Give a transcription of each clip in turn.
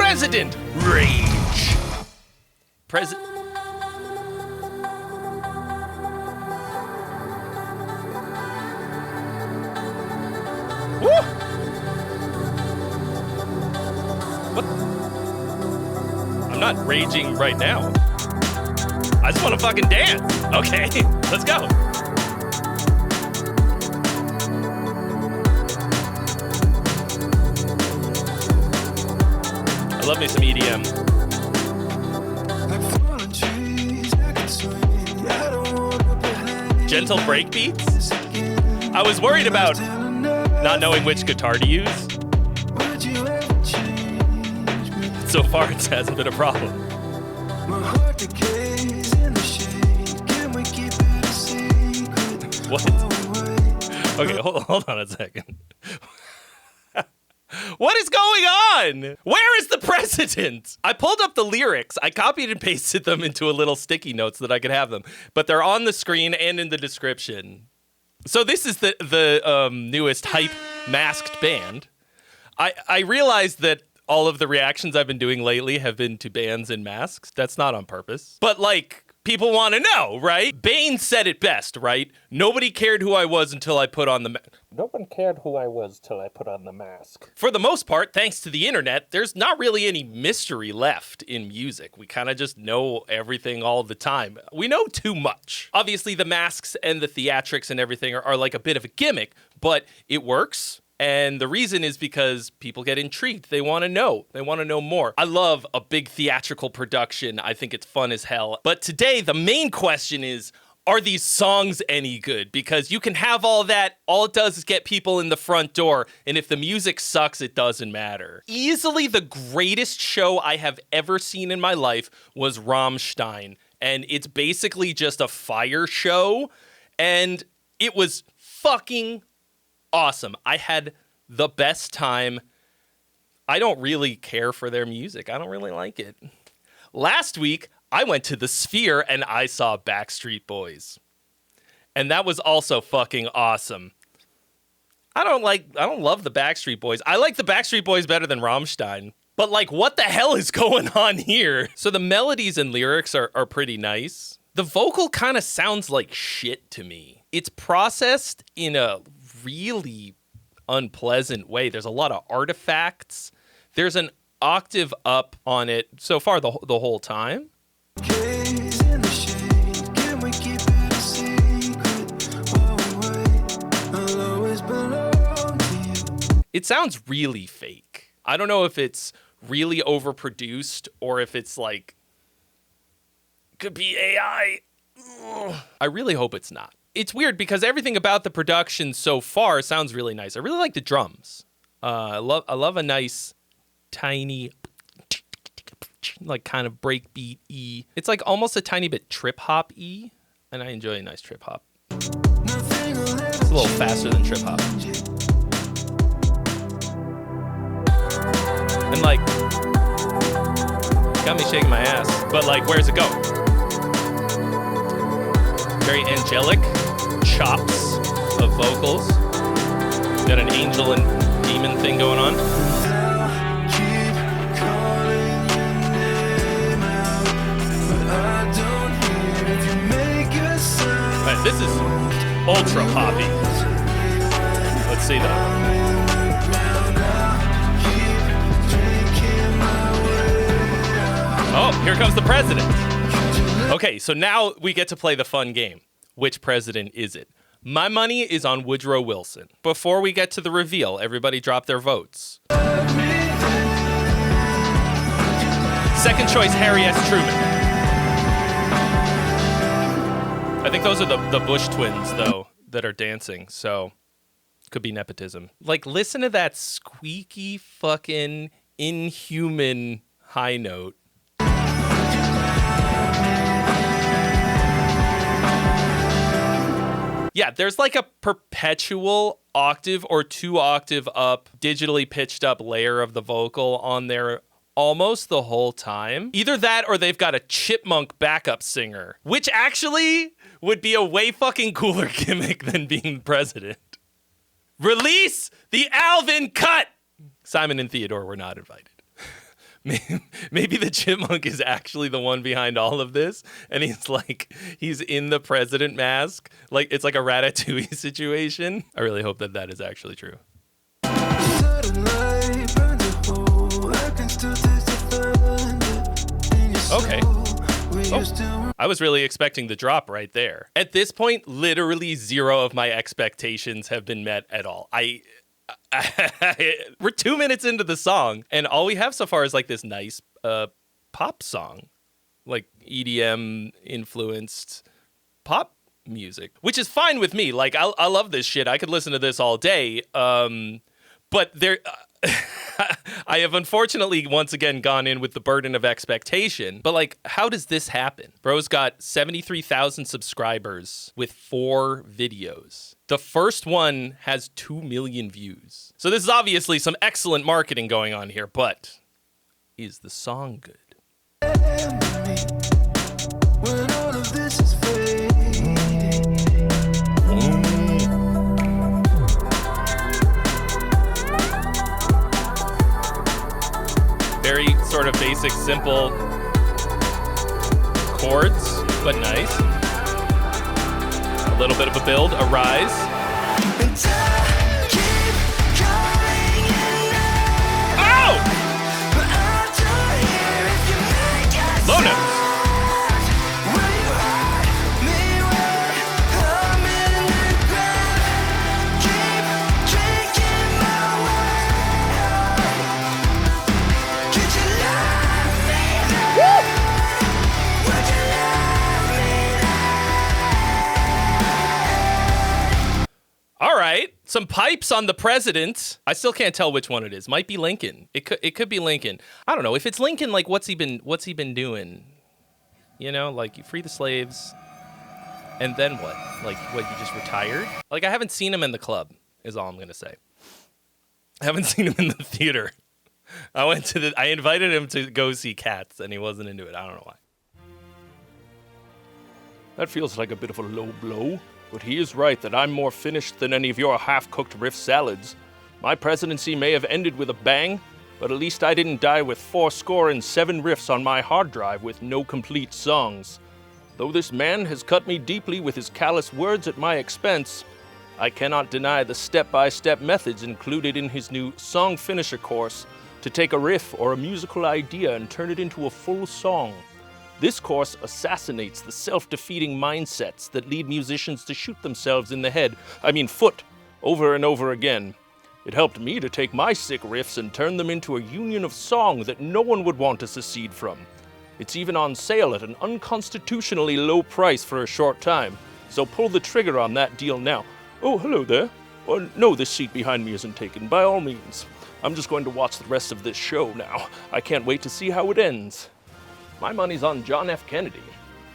president. Rage. President. Woo! What? I'm not raging right now. I just want to fucking dance. Okay, let's go. I love me some EDM. Gentle breakbeats? I was worried about not knowing which guitar to use. So far, it hasn't been a problem. What? Okay, hold on a second. What is going on? Where is the president? I pulled up the lyrics. I copied and pasted them into a little sticky notes so that I could have them. But they're on the screen and in the description. So this is the newest hype masked band. I realized that all of the reactions I've been doing lately have been to bands in masks. That's not on purpose. But like, people want to know, right? Bane said it best, right? Nobody cared who I was until I put on the mask. No one cared who I was till I put on the mask. For the most part, thanks to the internet, there's not really any mystery left in music. We kind of just know everything all the time. We know too much. Obviously, the masks and the theatrics and everything are like a bit of a gimmick, but it works. And the reason is because people get intrigued. They want to know. They want to know more. I love a big theatrical production. I think it's fun as hell. But today, the main question is, are these songs any good? Because you can have all that. All it does is get people in the front door. And if the music sucks, it doesn't matter. Easily the greatest show I have ever seen in my life was Rammstein. And it's basically just a fire show. And it was fucking awesome. I had the best time. I don't really care for their music. I don't really like it. Last week, I went to the Sphere and I saw Backstreet Boys. And that was also fucking awesome. I don't love the Backstreet Boys. I like the Backstreet Boys better than Rammstein. But like, what the hell is going on here? So the melodies and lyrics are pretty nice. The vocal kind of sounds like shit to me. It's processed in a really unpleasant way. There's a lot of artifacts. There's an octave up on it so far the whole time. It sounds really fake. I don't know if it's really overproduced or if it's like, could be AI. Ugh. I really hope it's not. It's weird because everything about the production so far sounds really nice. I really like the drums. I love a nice, tiny, like kind of breakbeat E. It's like almost a tiny bit trip hop E, and I enjoy a nice trip hop. It's a little faster than trip hop. And like, got me shaking my ass. But like, where's it go? Very angelic chops of vocals. Got an angel and demon thing going on. Alright, this is ultra poppy. Let's see that. Oh, here comes the president. Okay, so now we get to play the fun game. Which president is it? My money is on Woodrow Wilson. Before we get to the reveal, everybody drop their votes. Second choice, Harry S. Truman. I think those are the Bush twins, though, that are dancing, so could be nepotism. Like, listen to that squeaky fucking inhuman high note. Yeah, there's like a perpetual octave or 2 octave up, digitally pitched up layer of the vocal on there almost the whole time. Either that or they've got a chipmunk backup singer, which actually would be a way fucking cooler gimmick than being president. Release the Alvin cut! Simon and Theodore were not invited. maybe the chipmunk is actually the one behind all of this, and he's in the president mask, like it's like a Ratatouille situation. I really hope that is actually true. Okay. Oh, I was really expecting the drop right there. At this point, literally zero of my expectations have been met at all. We're 2 minutes into the song, and all we have so far is like this nice pop song, like EDM influenced pop music, which is fine with me. Like I love this shit. I could listen to this all day. But there, I have unfortunately once again gone in with the burden of expectation. But like, how does this happen? Bro's got 73,000 subscribers with 4 videos. The first one has 2 million views. So this is obviously some excellent marketing going on here, but is the song good? When all of this is very sort of basic, simple chords, but nice. A little bit of a build, a rise. Oh! Low notes. All right, some pipes on the president. I still can't tell which one it is. Might be Lincoln. It could be Lincoln. I don't know. If it's Lincoln, like what's he been doing? You know, like you free the slaves, and then what? Like what? You just retired? Like I haven't seen him in the club. Is all I'm gonna say. I haven't seen him in the theater. I invited him to go see Cats, and he wasn't into it. I don't know why. That feels like a bit of a low blow. But he is right that I'm more finished than any of your half-cooked riff salads. My presidency may have ended with a bang, but at least I didn't die with 407 riffs on my hard drive with no complete songs. Though this man has cut me deeply with his callous words at my expense, I cannot deny the step-by-step methods included in his new song finisher course to take a riff or a musical idea and turn it into a full song. This course assassinates the self-defeating mindsets that lead musicians to shoot themselves in the foot, over and over again. It helped me to take my sick riffs and turn them into a union of song that no one would want to secede from. It's even on sale at an unconstitutionally low price for a short time, so pull the trigger on that deal now. Oh, hello there. Oh, no, this seat behind me isn't taken, by all means. I'm just going to watch the rest of this show now. I can't wait to see how it ends. My money's on John F. Kennedy.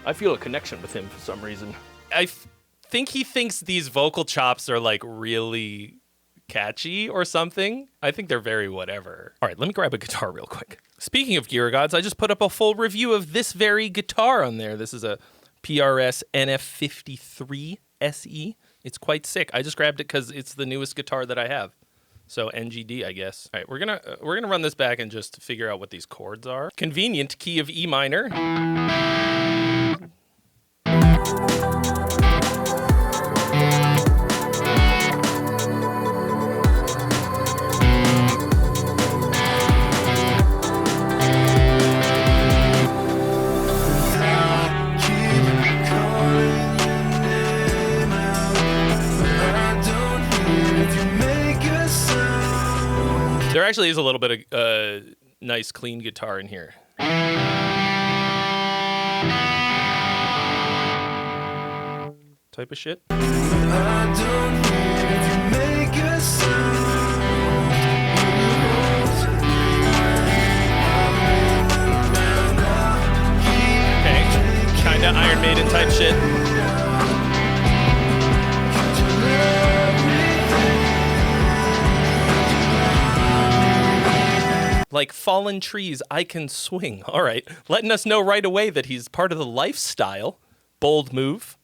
I feel a connection with him for some reason. I think he thinks these vocal chops are like really catchy or something. I think they're very whatever. All right, let me grab a guitar real quick. Speaking of Gear Gods, I just put up a full review of this very guitar on there. This is a PRS NF53 SE. It's quite sick. I just grabbed it because it's the newest guitar that I have. So NGD, I guess. All right, we're gonna run this back and just figure out what these chords are. Convenient key of E minor. There actually is a little bit of nice, clean guitar in here. Type of shit. Okay, kinda Iron Maiden type shit. Like fallen trees, I can swing. All right, letting us know right away that he's part of the lifestyle. Bold move.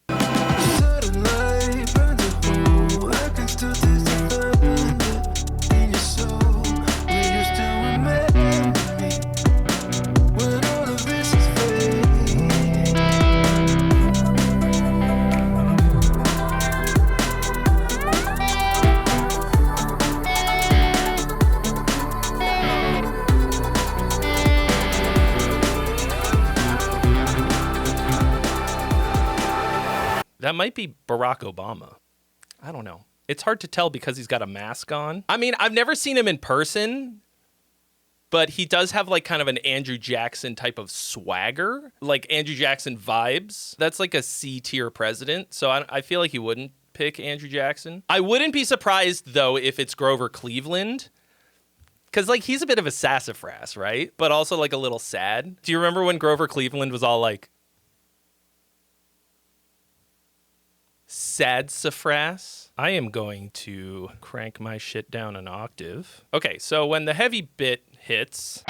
That might be Barack Obama. I don't know. It's hard to tell because he's got a mask on. I mean, I've never seen him in person, but he does have like kind of an Andrew Jackson type of swagger, like Andrew Jackson vibes. That's like a C-tier president. So I feel like he wouldn't pick Andrew Jackson. I wouldn't be surprised, though, if it's Grover Cleveland. Because, like, he's a bit of a sassafras, right? But also, like, a little sad. Do you remember when Grover Cleveland was all, like, sad sassafras? I am going to crank my shit down an octave. Okay, so when the heavy bit hits,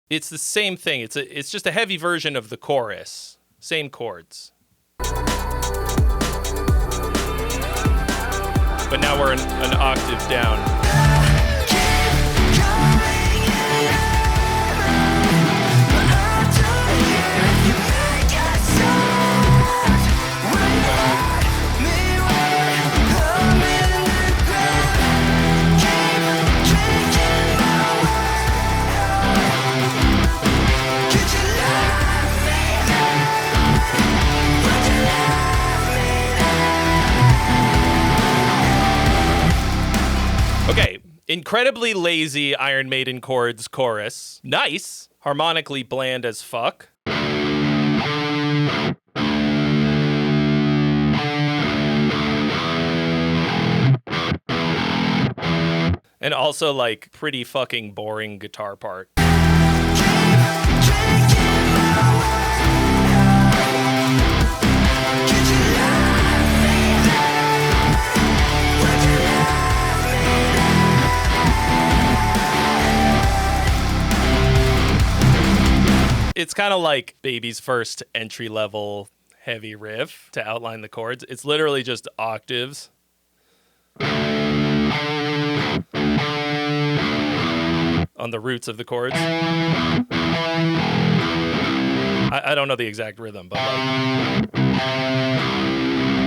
it's the same thing. It's just a heavy version of the chorus. Same chords. But now we're an octave down. Okay, incredibly lazy Iron Maiden chords chorus. Nice. Harmonically bland as fuck. And also, like, pretty fucking boring guitar part. It's kind of like Baby's first entry-level heavy riff to outline the chords. It's literally just octaves. On the roots of the chords. I don't know the exact rhythm, but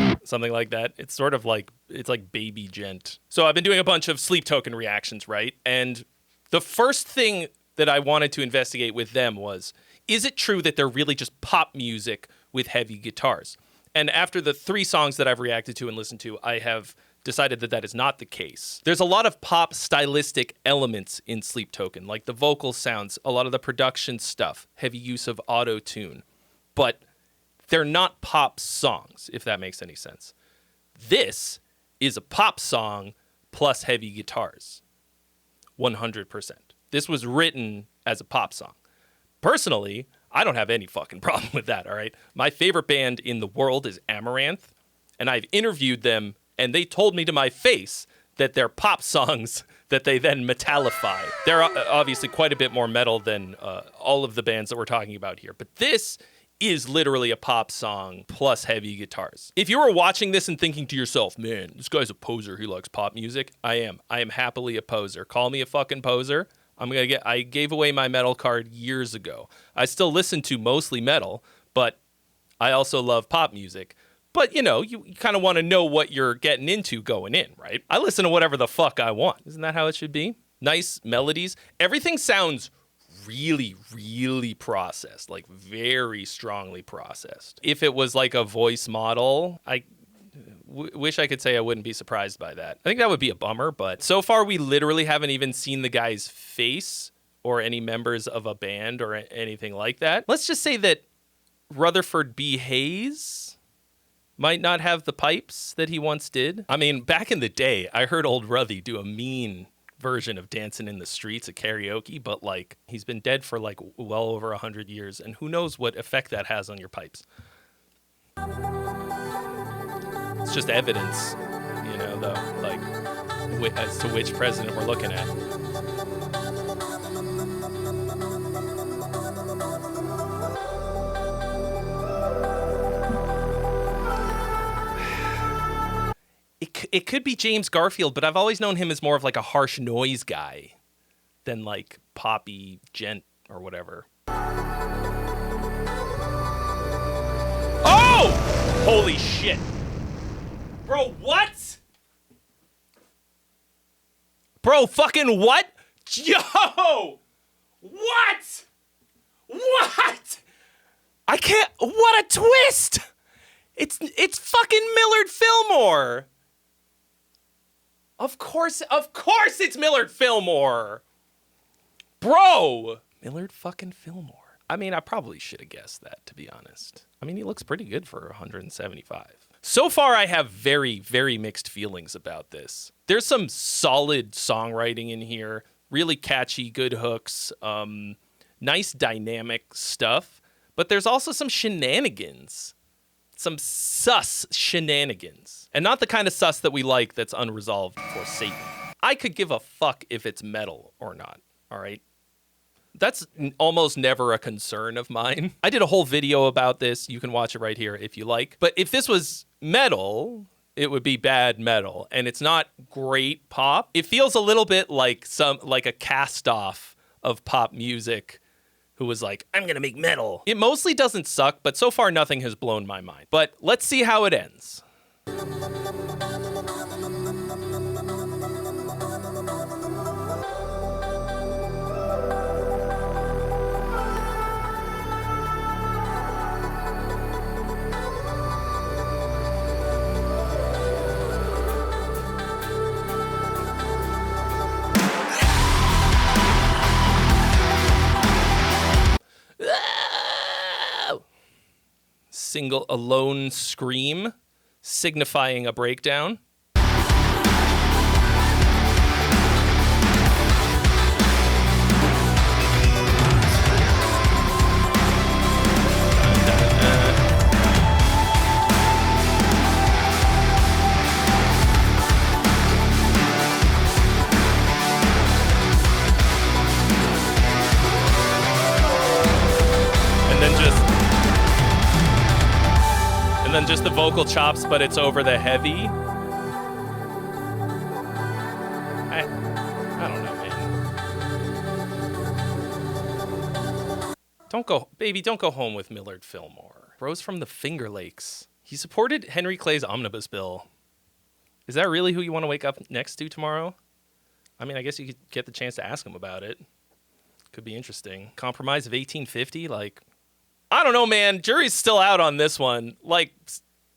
like something like that. It's sort of like, it's like baby gent. So I've been doing a bunch of Sleep Token reactions, right? And the first thing that I wanted to investigate with them was, is it true that they're really just pop music with heavy guitars? And after the 3 songs that I've reacted to and listened to, I have decided that that is not the case. There's a lot of pop stylistic elements in Sleep Token, like the vocal sounds, a lot of the production stuff, heavy use of auto-tune. But they're not pop songs, if that makes any sense. This is a pop song plus heavy guitars. 100%. This was written as a pop song. Personally, I don't have any fucking problem with that, all right? My favorite band in the world is Amaranth, and I've interviewed them, and they told me to my face that they're pop songs that they then metallify. They're obviously quite a bit more metal than all of the bands that we're talking about here, but this is literally a pop song plus heavy guitars. If you were watching this and thinking to yourself, man, this guy's a poser, he likes pop music, I am happily a poser. Call me a fucking poser. I gave away my metal card years ago. I still listen to mostly metal, but I also love pop music. But, you know, you kind of want to know what you're getting into going in, right? I listen to whatever the fuck I want. Isn't that how it should be? Nice melodies. Everything sounds really, really processed, like very strongly processed. If it was like a voice model, I wish I could say I wouldn't be surprised by that. I think that would be a bummer, but so far we literally haven't even seen the guy's face or any members of a band or anything like that. Let's just say that Rutherford B. Hayes might not have the pipes that he once did. I mean, back in the day, I heard old Ruthy do a mean version of Dancing in the Streets at karaoke, but like he's been dead for like well over 100 years, and who knows what effect that has on your pipes. It's just evidence, you know, though, like as to which president we're looking at. It could be James Garfield, but I've always known him as more of like a harsh noise guy than like poppy gent or whatever. Oh! Holy shit. Bro, what? Bro, fucking what? Yo! What? What? I can't. What a twist! It's fucking Millard Fillmore. Of course it's Millard Fillmore. Bro, Millard fucking Fillmore. I mean, I probably should have guessed that, to be honest. I mean, he looks pretty good for 175. So far, I have very, very mixed feelings about this. There's some solid songwriting in here, really catchy, good hooks, nice dynamic stuff, but there's also some shenanigans. Some sus shenanigans. And not the kind of sus that we like that's unresolved for Satan. I could give a fuck if it's metal or not, all right? That's almost never a concern of mine. I did a whole video about this. You can watch it right here if you like. But if this was metal, it would be bad metal. And it's not great pop. It feels a little bit like a cast-off of pop music who was like, I'm going to make metal. It mostly doesn't suck, but so far nothing has blown my mind. But let's see how it ends. Single alone scream, signifying a breakdown. And then just the vocal chops, but it's over the heavy. I don't know, man. Don't go home with Millard Fillmore. Bro's from the Finger Lakes. He supported Henry Clay's omnibus bill. Is that really who you want to wake up next to tomorrow? I mean, I guess you could get the chance to ask him about it. Could be interesting. Compromise of 1850, like... I don't know, man. Jury's still out on this one. Like,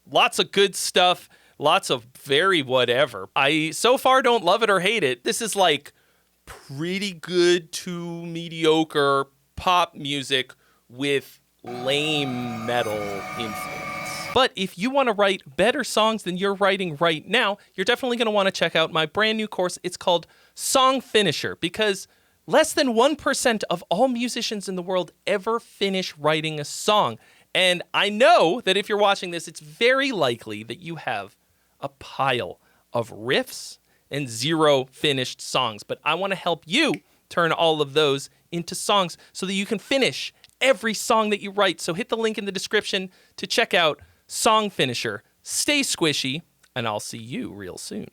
lots of good stuff, lots of very whatever. I so far don't love it or hate it. This is like pretty good to mediocre pop music with lame metal influence. But if you want to write better songs than you're writing right now, you're definitely going to want to check out my brand new course. It's called Song Finisher, because less than 1% of all musicians in the world ever finish writing a song. And I know that if you're watching this, it's very likely that you have a pile of riffs and zero finished songs. But I want to help you turn all of those into songs so that you can finish every song that you write. So hit the link in the description to check out Song Finisher. Stay squishy, and I'll see you real soon.